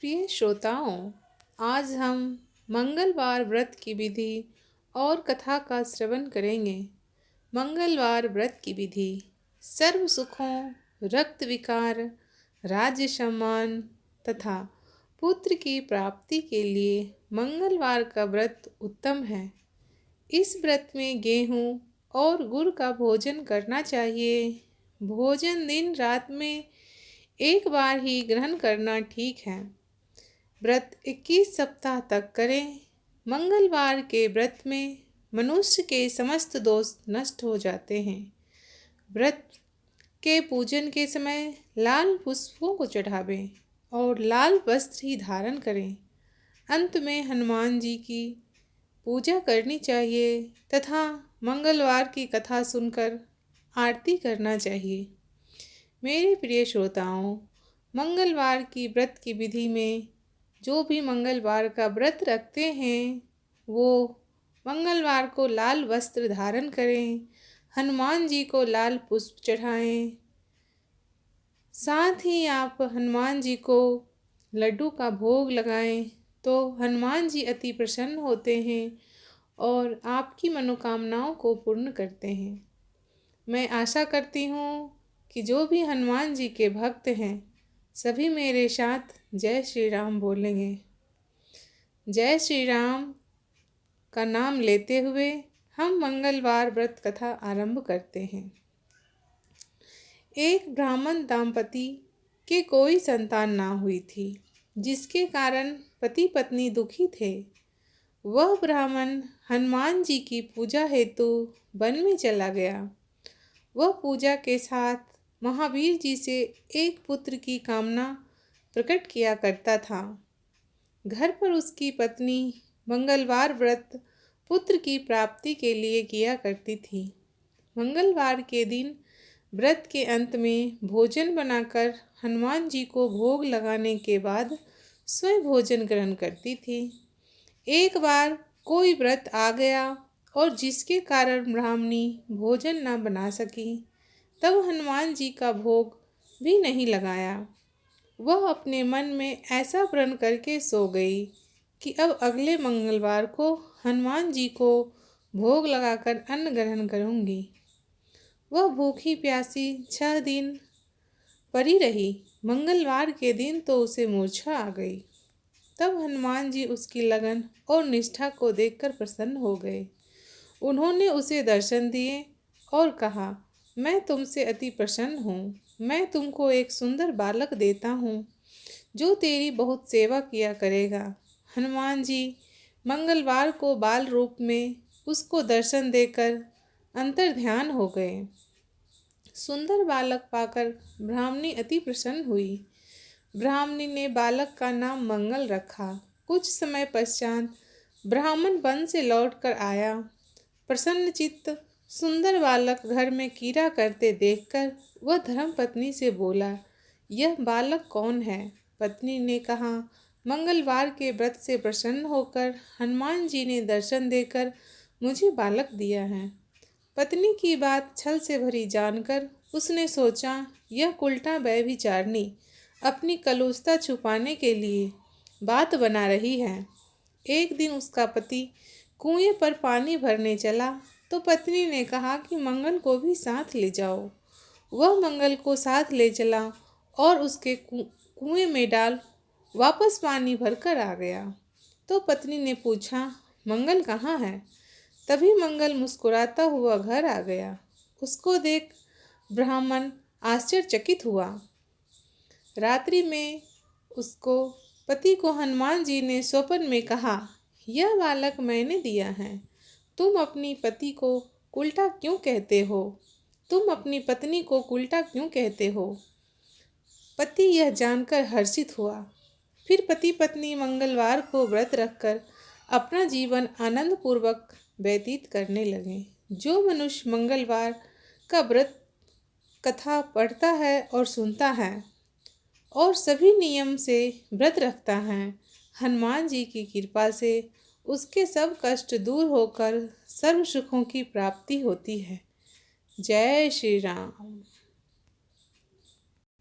प्रिय श्रोताओं, आज हम मंगलवार व्रत की विधि और कथा का श्रवण करेंगे। मंगलवार व्रत की विधि। सर्व सुखों, रक्त विकार, राज्य सम्मान तथा पुत्र की प्राप्ति के लिए मंगलवार का व्रत उत्तम है। इस व्रत में गेहूँ और गुड़ का भोजन करना चाहिए। भोजन दिन रात में एक बार ही ग्रहण करना ठीक है। व्रत 21 सप्ताह तक करें। मंगलवार के व्रत में मनुष्य के समस्त दोष नष्ट हो जाते हैं। व्रत के पूजन के समय लाल पुष्पों को चढ़ावें और लाल वस्त्र ही धारण करें। अंत में हनुमान जी की पूजा करनी चाहिए तथा मंगलवार की कथा सुनकर आरती करना चाहिए। मेरे प्रिय श्रोताओं, मंगलवार की व्रत की विधि में जो भी मंगलवार का व्रत रखते हैं वो मंगलवार को लाल वस्त्र धारण करें, हनुमान जी को लाल पुष्प चढ़ाएं। साथ ही आप हनुमान जी को लड्डू का भोग लगाएं तो हनुमान जी अति प्रसन्न होते हैं और आपकी मनोकामनाओं को पूर्ण करते हैं। मैं आशा करती हूँ कि जो भी हनुमान जी के भक्त हैं सभी मेरे साथ जय श्री राम बोलेंगे। जय श्री राम का नाम लेते हुए हम मंगलवार व्रत कथा आरंभ करते हैं। एक ब्राह्मण दंपति के कोई संतान ना हुई थी, जिसके कारण पति पत्नी दुखी थे। वह ब्राह्मण हनुमान जी की पूजा हेतु वन में चला गया। वह पूजा के साथ महावीर जी से एक पुत्र की कामना प्रकट किया करता था। घर पर उसकी पत्नी मंगलवार व्रत पुत्र की प्राप्ति के लिए किया करती थी। मंगलवार के दिन व्रत के अंत में भोजन बनाकर हनुमान जी को भोग लगाने के बाद स्वयं भोजन ग्रहण करती थी। एक बार कोई व्रत आ गया और जिसके कारण ब्राह्मणी भोजन न बना सकी, तब हनुमान जी का भोग भी नहीं लगाया। वह अपने मन में ऐसा प्रण करके सो गई कि अब अगले मंगलवार को हनुमान जी को भोग लगाकर अन्न ग्रहण करूंगी। वह भूखी प्यासी 6 दिन पड़ी रही। मंगलवार के दिन तो उसे मूर्छा आ गई। तब हनुमान जी उसकी लगन और निष्ठा को देखकर प्रसन्न हो गए। उन्होंने उसे दर्शन दिए और कहा, मैं तुमसे अति प्रसन्न हूँ। मैं तुमको एक सुंदर बालक देता हूँ जो तेरी बहुत सेवा किया करेगा। हनुमान जी मंगलवार को बाल रूप में उसको दर्शन देकर अंतर ध्यान हो गए। सुंदर बालक पाकर ब्राह्मणी अति प्रसन्न हुई। ब्राह्मणी ने बालक का नाम मंगल रखा। कुछ समय पश्चात ब्राह्मण वन से लौटकर आया। प्रसन्न चित्त सुंदर बालक घर में कीड़ा करते देखकर वह धर्मपत्नी से बोला, यह बालक कौन है? पत्नी ने कहा, मंगलवार के व्रत से प्रसन्न होकर हनुमान जी ने दर्शन देकर मुझे बालक दिया है। पत्नी की बात छल से भरी जानकर उसने सोचा, यह उल्टा व्यभिचारिणी अपनी कलुषता छुपाने के लिए बात बना रही है। एक दिन उसका पति कुएं पर पानी भरने चला तो पत्नी ने कहा कि मंगल को भी साथ ले जाओ। वह मंगल को साथ ले चला और उसके कुएं में डाल वापस पानी भरकर आ गया। तो पत्नी ने पूछा, मंगल कहाँ है? तभी मंगल मुस्कुराता हुआ घर आ गया। उसको देख ब्राह्मण आश्चर्यचकित हुआ। रात्रि में उसको पति को हनुमान जी ने स्वप्न में कहा, यह बालक मैंने दिया है। तुम अपनी पति को उल्टा क्यों कहते हो? तुम अपनी पत्नी को उल्टा क्यों कहते हो? पति यह जानकर हर्षित हुआ। फिर पति पत्नी मंगलवार को व्रत रखकर अपना जीवन आनंद पूर्वक व्यतीत करने लगे। जो मनुष्य मंगलवार का व्रत कथा पढ़ता है और सुनता है और सभी नियम से व्रत रखता है, हनुमान जी की कृपा से उसके सब कष्ट दूर होकर सर्व सुखों की प्राप्ति होती है। जय श्री राम।